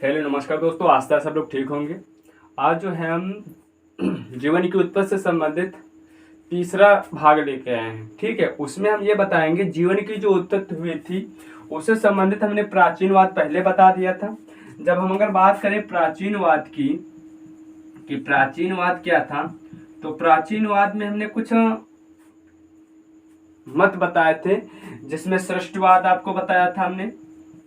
Hello नमस्कार दोस्तों, आशा है सब लोग ठीक होंगे। आज जो है हम जीवन की उत्पत्ति से संबंधित तीसरा भाग लेके आए हैं। ठीक है, उसमें हम ये बताएंगे जीवन की जो उत्पत्ति हुई थी उससे संबंधित हमने प्राचीनवाद पहले बता दिया था। जब हम अगर बात करें प्राचीनवाद की कि प्राचीनवाद क्या था, तो प्राचीनवाद में हमने कुछ मत बताए थे, जिसमें सृष्टिवाद आपको बताया था हमने।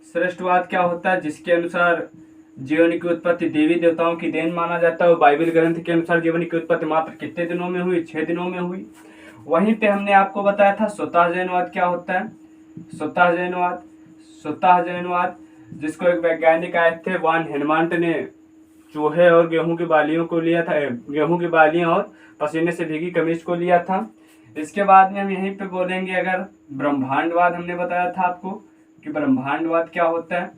सृष्टिवाद क्या होता है, जिसके अनुसार जीवन की उत्पत्ति देवी देवताओं की देन माना जाता है और बाइबल ग्रंथ के अनुसार जीवन की उत्पत्ति मात्र कितने दिनों में हुई, 6 दिनों में हुई। वहीं पे हमने आपको बताया था स्वतः जैनवाद क्या होता है। स्वतः जैनवाद जिसको एक वैज्ञानिक आए थे वान हेनमांट ने चूहे और गेहूं की बालियों को लिया था, गेहूं की बालियां और पसीने से भीगी कमीज को लिया था। इसके बाद में हम यहीं पे बोलेंगे अगर ब्रह्मांडवाद हमने बताया था आपको कि ब्रह्मांडवाद क्या होता है,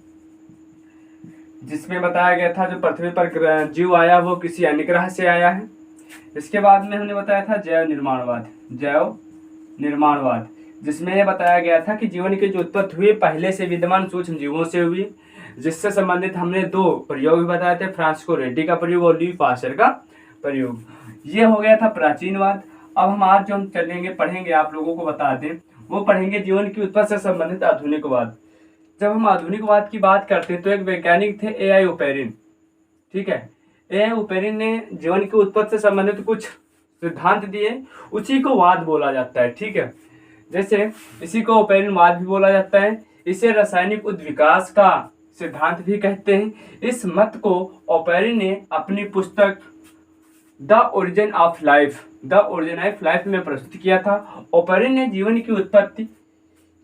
जिसमें बताया गया था जो पृथ्वी पर जीव आया वो किसी अन्य ग्रह से आया है। इसके बाद में हमने बताया था जैव निर्माणवाद जिसमें यह बताया गया था कि जीवन की जो उत्पत्ति हुई पहले से विद्यमान सूक्ष्म जीवों से हुई, जिससे संबंधित हमने 2 प्रयोग भी बताए थे, फ्रांसिस्को रेड्डी का प्रयोग और ल्यूई पास्चर का प्रयोग। ये हो गया था प्राचीनवाद। अब हम आज जो हम पढ़ेंगे आप लोगों को बता दें, वो पढ़ेंगे जीवन की उत्पत्ति से संबंधित आधुनिकवाद। जब हम आधुनिकवाद की बात करते हैं तो एक वैज्ञानिक थे ए.आई. ओपेरिन। ठीक है, ए.आई. ओपेरिन ने जीवन की उत्पत्ति से संबंधित कुछ सिद्धांत दिए, उसी को वाद बोला जाता है। ठीक है, जैसे इसी को ओपेरिन वाद भी बोला जाता है। इसे रासायनिक उद्विकास का सिद्धांत भी कहते हैं। इस मत को ओपेरिन ने अपनी पुस्तक द ओरिजिन ऑफ लाइफ में प्रस्तुत किया था। ओपेरिन ने जीवन की उत्पत्ति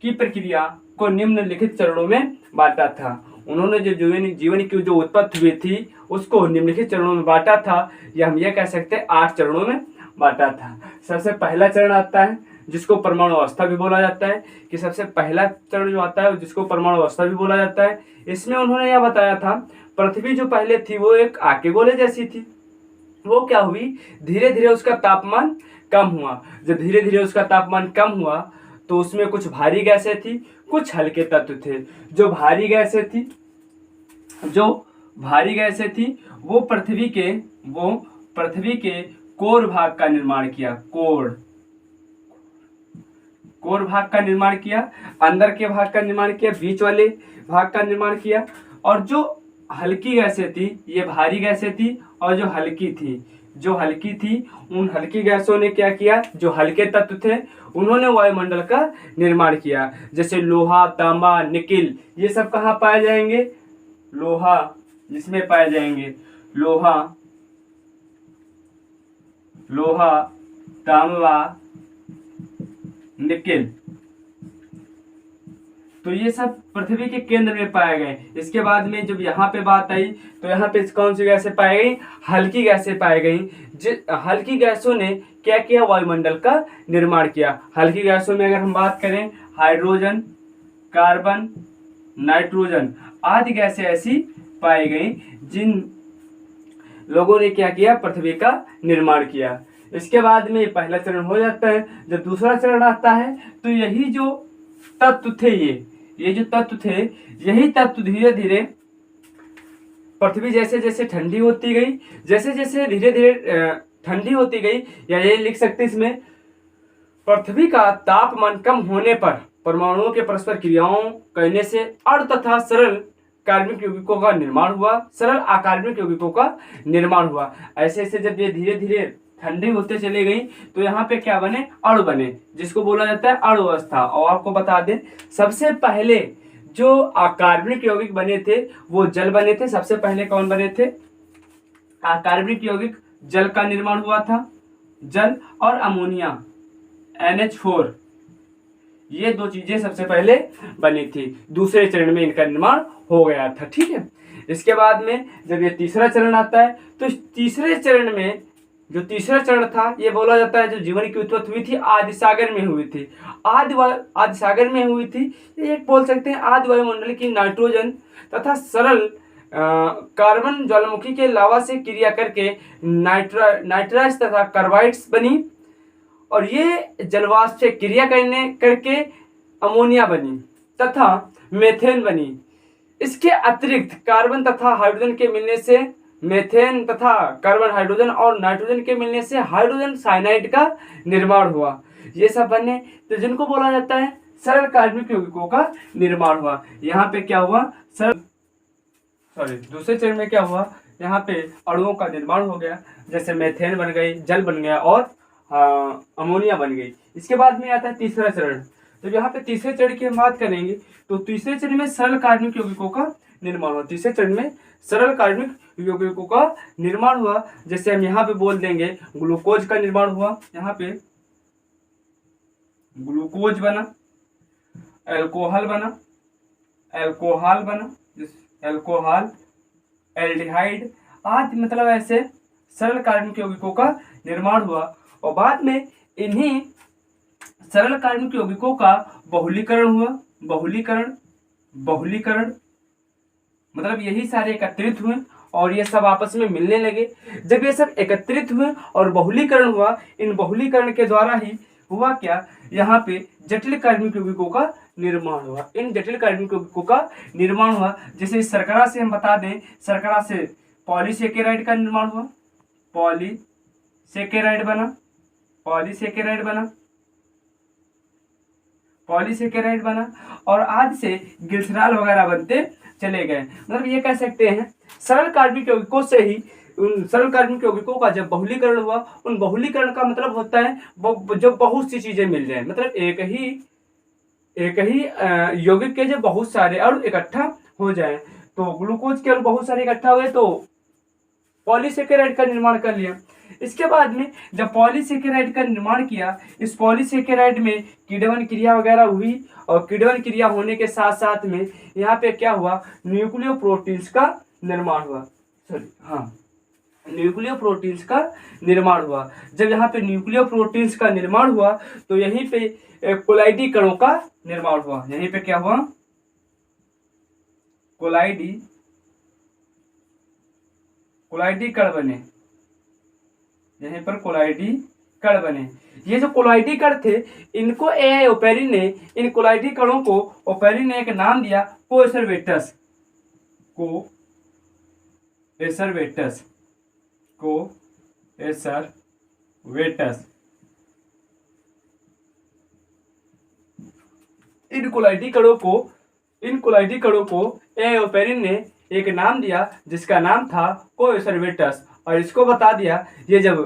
की प्रक्रिया को निम्नलिखित चरणों में बांटा था। उन्होंने जो जीवन की जो उत्पत्ति हुई थी उसको निम्नलिखित चरणों में बांटा था, या हम ये कह सकते हैं 8 चरणों में बांटा था। सबसे पहला चरण आता है जिसको परमाणु अवस्था भी बोला जाता है, कि सबसे पहला चरण जो आता है जिसको परमाणु अवस्था भी बोला जाता है। इसमें उन्होंने यह बताया था पृथ्वी जो पहले थी वो एक आके गोले जैसी थी। वो क्या हुई, धीरे धीरे उसका तापमान कम हुआ। जब धीरे धीरे उसका तापमान कम हुआ तो उसमें कुछ भारी गैसें थी, कुछ हल्के तत्व थे। जो भारी गैसें थी वो पृथ्वी के कोर भाग का निर्माण किया। कोर भाग का निर्माण किया, अंदर के भाग का निर्माण किया, बीच वाले भाग का निर्माण किया। और जो हल्की गैसें थी ये भारी गैसें थी, और जो हल्की थी उन हल्की गैसों ने क्या किया, जो हल्के तत्व थे उन्होंने वायुमंडल का निर्माण किया। जैसे लोहा, तांबा, निकिल, ये सब कहाँ पाए जाएंगे, जिसमें पाए जाएंगे लोहा, तांबा, निकिल, तो ये सब पृथ्वी के केंद्र में पाए गए। इसके बाद में जब यहाँ पे बात आई तो यहाँ पे कौन सी गैसें पाई गई, हल्की गैसें पाई गई। हल्की गैसों ने क्या किया, वायुमंडल का निर्माण किया। हल्की गैसों में अगर हम बात करें हाइड्रोजन, कार्बन, नाइट्रोजन आदि गैसें ऐसी पाई गई जिन लोगों ने क्या किया, पृथ्वी का निर्माण किया। इसके बाद में पहला चरण हो जाता है। जब दूसरा चरण आता है तो यही जो तत्व थे यही तत्व धीरे धीरे पृथ्वी जैसे जैसे ठंडी होती गई, धीरे धीरे ठंडी होती गई, या ये लिख सकते इसमें पृथ्वी का तापमान कम होने पर परमाणुओं के परस्पर क्रियाओं करने से अण तथा सरल कार्बनिक यौगिकों का निर्माण हुआ। ऐसे ऐसे जब ये धीरे धीरे ठंडी होते चले गई तो यहाँ पे क्या बने, अणु बने, जिसको बोला जाता है अणु अवस्था। और आपको बता दें सबसे पहले जो अकार्बनिक यौगिक बने थे वो जल बने थे। सबसे पहले कौन बने थे, अकार्बनिक यौगिक जल का निर्माण हुआ था। जल और अमोनिया NH4 ये 2 चीजें सबसे पहले बनी थी। दूसरे चरण में इनका निर्माण हो गया था। ठीक है, इसके बाद में जब ये तीसरा चरण आता है तो तीसरे चरण में जो तीसरा चरण था ये बोला जाता है जो जीवन की उत्पत्ति हुई थी आदि सागर में हुई थी। आदि सागर में हुई थी, एक बोल सकते हैं आदि वायुमंडल की नाइट्रोजन तथा सरल कार्बन ज्वालामुखी के लावा से क्रिया करके नाइट्राइड्स तथा कार्बाइड्स बनी, और ये जलवाष्प से क्रिया करके अमोनिया बनी तथा मेथेन बनी। इसके अतिरिक्त कार्बन तथा हाइड्रोजन के मिलने से मेथेन तथा कार्बन हाइड्रोजन और नाइट्रोजन के मिलने से हाइड्रोजन साइनाइड का निर्माण हुआ। ये सब बने तो जिनको बोला जाता है सरल कार्बनिक यौगिकों का निर्माण हुआ। यहाँ पे क्या हुआ, दूसरे चरण में क्या हुआ, यहाँ पे अणुओं का निर्माण हो गया, जैसे मेथेन बन गई, जल बन गया और अमोनिया बन गई। इसके बाद में आता है तीसरा चरण। तो यहाँ पे तीसरे चरण की हम बात करेंगे तो तीसरे चरण में सरल कार्बनिक यौगिकों का निर्माण हुआ। तीसरे चरण में सरल कार्बनिक यौगिकों का निर्माण हुआ, जैसे हम यहाँ पे बोल देंगे ग्लूकोज का निर्माण हुआ। यहाँ पे ग्लूकोज बना, अल्कोहल बना, अल्कोहल, एल्डिहाइड आदि, मतलब ऐसे सरल कार्बनिक यौगिकों का निर्माण हुआ। और बाद में इन्हीं सरल कार्बनिक यौगिकों का बहुलीकरण हुआ। बहुलीकरण मतलब यही सारे एकत्रित हुए और ये सब आपस में मिलने लगे। जब ये सब एकत्रित हुए और बहुलीकरण हुआ, इन बहुलीकरण के द्वारा ही हुआ क्या, यहाँ पे जटिल कार्बनिक यौगिकों का निर्माण हुआ। इन जटिल कार्बनिक यौगिकों का निर्माण हुआ, जैसे शर्करा से हम बता दें, शर्करा से पॉलीसेकेराइड का निर्माण हुआ, पॉलीसेकेराइड बना और आज से ग्लिसरॉल वगैरह बनते चले गए। मतलब ये कह सकते हैं सरल कार्बनिक यौगिकों से ही, उन सरल कार्बनिक यौगिकों का जब बहुलीकरण हुआ, उन बहुलीकरण का मतलब होता है जब बहुत सी चीजें मिल जाए, मतलब एक ही यौगिक के जब बहुत सारे अणु इकट्ठा हो जाए। तो ग्लूकोज के अणु बहुत सारे इकट्ठा हुए तो पॉलीसेकेराइड का निर्माण कर लिया। इसके बाद में जब पॉलीसेकेराइड का निर्माण किया, इस पॉलीसेकेराइड में किण्वन क्रिया वगैरह हुई और किण्वन क्रिया होने के साथ साथ में यहाँ पे क्या हुआ, न्यूक्लियोप्रोटीन्स का निर्माण हुआ। न्यूक्लियोप्रोटीन्स का निर्माण हुआ। जब यहाँ पे न्यूक्लियोप्रोटीन्स का निर्माण हुआ तो यहीं पे कोलाइडी कणों का निर्माण हुआ। यहीं पे क्या हुआ, कोलाइडी कण बने। यहीं पर कोलाइडी कण बने। ये जो कोलाइडी कण थे, इनको ओपेरिन ने, इन कोलाइडी कणों को ओपेरिन ने एक नाम दिया कोएसरवेटस। इन कोलाइडी कणों को ओपेरिन ने एक नाम दिया जिसका नाम था कोएसरवेटस, और इसको बता दिया ये जब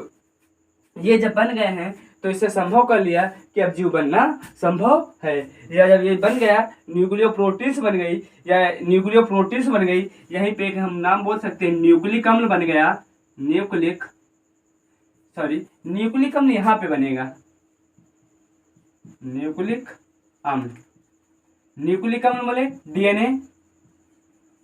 बन गए हैं तो इससे संभव कर लिया कि अब जीव बनना संभव है। या जब ये बन गया, न्यूक्लियोप्रोटीन्स बन गई, यहीं पे एक हम नाम बोल सकते हैं न्यूक्लिक अम्ल बन गया। न्यूक्लिक अम्ल यहाँ पे बनेगा, न्यूक्लिक अम्ल बोले डीएनए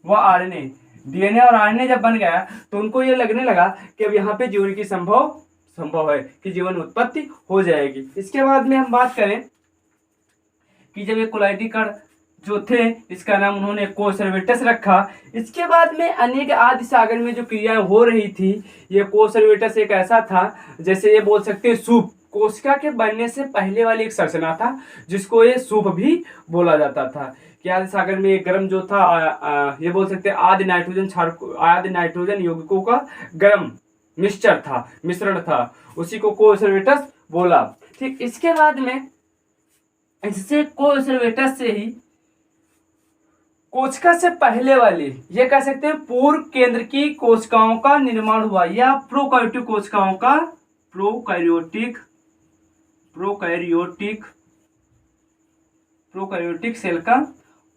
व आरएनए। डीएनए और आरएनए जब बन गया तो उनको ये लगने लगा कि अब यहाँ पे जीवन की संभव है कि जीवन उत्पत्ति हो जाएगी। इसके बाद में हम बात करें कि जब ये कोलाइडी कण जो थे, इसका नाम उन्होंने कोएसरवेटस रखा। इसके बाद में अनेक आदि सागर में जो क्रियाएं हो रही थी, ये कोएसरवेटस एक ऐसा था, जैसे ये बोल सकते हैं सूप, कोशिका के बनने से पहले वाली एक संरचना था जिसको ये सूप भी बोला जाता था। कि आदि सागर में एक गर्म जो था, ये बोल सकते हैं आदि नाइट्रोजन यौगिकों का गर्म मिश्रण था, उसी को कोएसरवेटस बोला। ठीक, इसके बाद में इससे कोएसरवेटस से ही कोशिका से पहले वाली, ये कह सकते हैं पूर्व केंद्र की कोशिकाओं का निर्माण हुआ, या प्रोकैरियोटिक कोशिकाओं का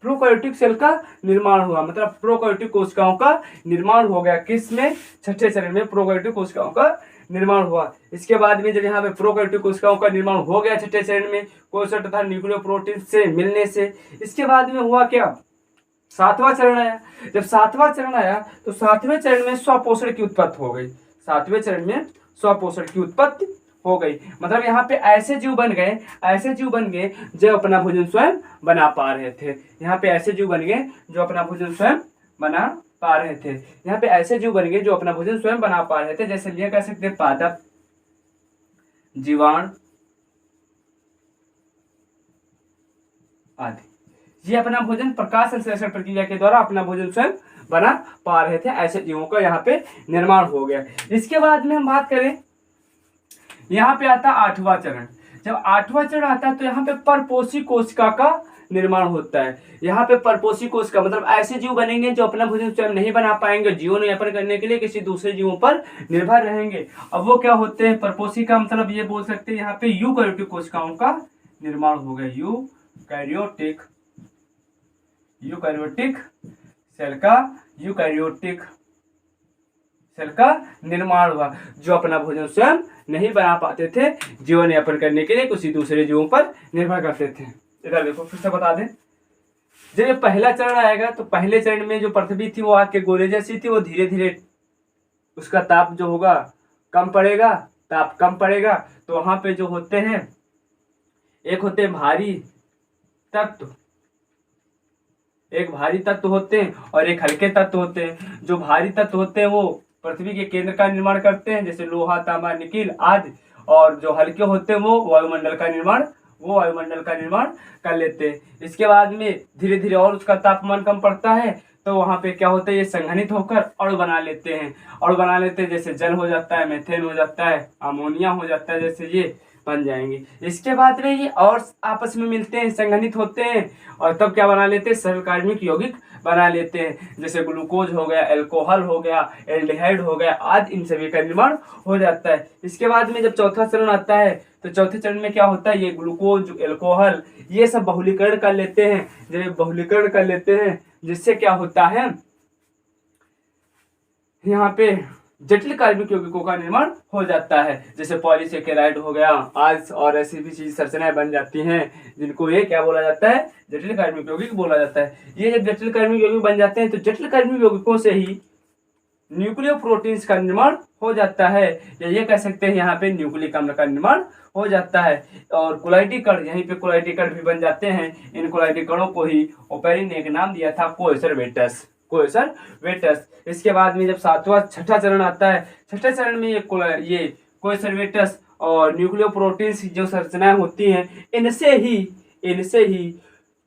प्रोकैरियोटिक सेल का निर्माण हुआ। मतलब प्रोकैरियोटिक कोशिकाओं का निर्माण हो गया। किसमें? छठे चरण में प्रोकैरियोटिक कोशिकाओं का निर्माण हुआ। इसके बाद में जब यहाँ पे प्रोकैरियोटिक कोशिकाओं का निर्माण हो गया छठे चरण में कोशिका तथा न्यूक्लियोप्रोटीन से मिलने से, इसके बाद में हुआ क्या, सातवां चरण आया। जब सातवां चरण आया तो सातवें चरण में स्वपोषण की उत्पत्ति हो गई। सातवें चरण में स्वपोषण की उत्पत्ति हो गई। मतलब यहाँ पे ऐसे जीव बन गए जो अपना भोजन स्वयं बना पा रहे थे। यहाँ पे ऐसे जीव बन गए जो अपना भोजन स्वयं बना पा रहे थे। यहाँ पे ऐसे जीव बन गए जो अपना भोजन स्वयं बना पा रहे थे। जैसे ये कह सकते हैं पादप, जीवाणु आदि। ये अपना भोजन प्रकाश संश्लेषण प्रक्रिया के द्वारा अपना भोजन स्वयं बना पा रहे थे। ऐसे जीवों का यहाँ पे निर्माण हो गया। इसके बाद में हम बात करें, यहाँ पे आता आठवां चरण। जब आठवां चरण आता है तो यहाँ पे परपोषी कोशिका का निर्माण होता है। यहाँ पे परपोषी कोशिका मतलब ऐसे जीव बनेंगे जो अपना भोजन स्वयं नहीं बना पाएंगे, जीवन यापन करने के लिए किसी दूसरे जीवों पर निर्भर रहेंगे। अब वो क्या होते हैं, परपोषी का मतलब ये बोल सकते हैं यहाँ पे यूकैरियोटिक कोशिकाओं का निर्माण हो गया। यूकैरियोटिक सेल का निर्माण हुआ, जो अपना भोजन स्वयं नहीं बना पाते थे, जीवन यापन करने के लिए किसी दूसरे जीवों पर निर्भर करते थे। इधर देखो फिर से बता दें, जब ये पहला चरण आएगा तो पहले चरण में जो पृथ्वी थी वो आग के गोले जैसी थी, वो धीरे धीरे उसका ताप जो होगा कम पड़ेगा, ताप कम पड़ेगा। तो वहां पे जो होते हैं, एक होते हैं भारी तत्व, एक भारी तत्व होते हैं और एक हल्के तत्व होते हैं। जो भारी तत्व होते हैं वो पृथ्वी के केंद्र का निर्माण करते हैं, जैसे लोहा, तांबा, निकिल आदि। और जो हल्के होते हैं वो वायुमंडल का निर्माण कर लेते हैं। इसके बाद में धीरे धीरे और उसका तापमान कम पड़ता है, तो वहाँ पे क्या होता है, ये संघनित होकर अणु बना लेते हैं। जैसे जल हो जाता है, मेथेन हो जाता है, अमोनिया हो जाता है, जैसे ये बन जाएंगे। इसके बाद में ये और आपस में मिलते हैं, संघनित होते हैं और तब क्या बना लेते हैं, सरल कार्बनिक यौगिक बना लेते हैं, जैसे ग्लूकोज हो गया, अल्कोहल हो गया, एल्डिहाइड हो गया आदि, इन सभी का निर्माण हो जाता है। इसके बाद में जब चौथा चरण आता है तो चौथे चरण में क्या होता है, ये ग्लूकोज, अल्कोहल ये सब बहुलीकरण कर लेते हैं। जब बहुलीकरण कर लेते हैं जिससे क्या होता है, यहाँ पे जटिल कार्बनिक यौगिकों का निर्माण हो जाता है, जैसे पॉलीसेकेराइड हो गया आज, और ऐसी भी चीज संरचनाएं बन जाती हैं जिनको ये क्या बोला जाता है, जटिल कार्बनिक यौगिक बोला जाता है। ये जब जटिल कार्बनिक यौगिक बन जाते हैं तो जटिल कार्बनिक यौगिकों से ही न्यूक्लियोप्रोटीन्स का निर्माण हो जाता है, या ये कह सकते हैं यहाँ पे न्यूक्लिक अम्ल का निर्माण हो जाता है। और कोलाइडी कण, यहीं पे कोलाइडी कण भी बन जाते हैं। इन कोलाइडी कणों को ही ओपेरिन ने एक नाम दिया था, कोएसरवेटस। इसके बाद में जब छठा चरण आता है, छठे चरण में ये कोएसरवेटस और न्यूक्लियोप्रोटीन्स जो संरचनाएं होती हैं, इनसे ही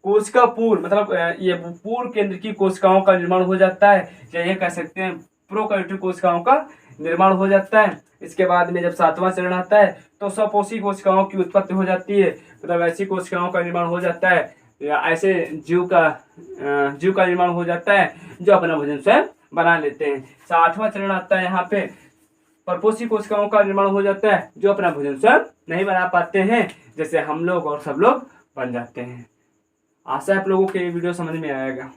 कोशिका पूर्व मतलब ये पूर्व केंद्र की कोशिकाओं का निर्माण हो जाता है, या ये कह सकते हैं प्रोकैरियोटिक कोशिकाओं का निर्माण हो जाता है। इसके बाद में जब सातवां चरण आता है तो स्वपोषी कोशिकाओं की उत्पत्ति हो जाती है, मतलब ऐसी कोशिकाओं का निर्माण हो जाता है, या ऐसे जीव का निर्माण हो जाता है जो अपना भोजन स्वयं बना लेते हैं। आठवां चरण आता है, यहाँ पे परपोषी कोशिकाओं का निर्माण हो जाता है जो अपना भोजन स्वयं नहीं बना पाते हैं, जैसे हम लोग और सब लोग बन जाते हैं। आशा है आप लोगों को ये वीडियो समझ में आएगा।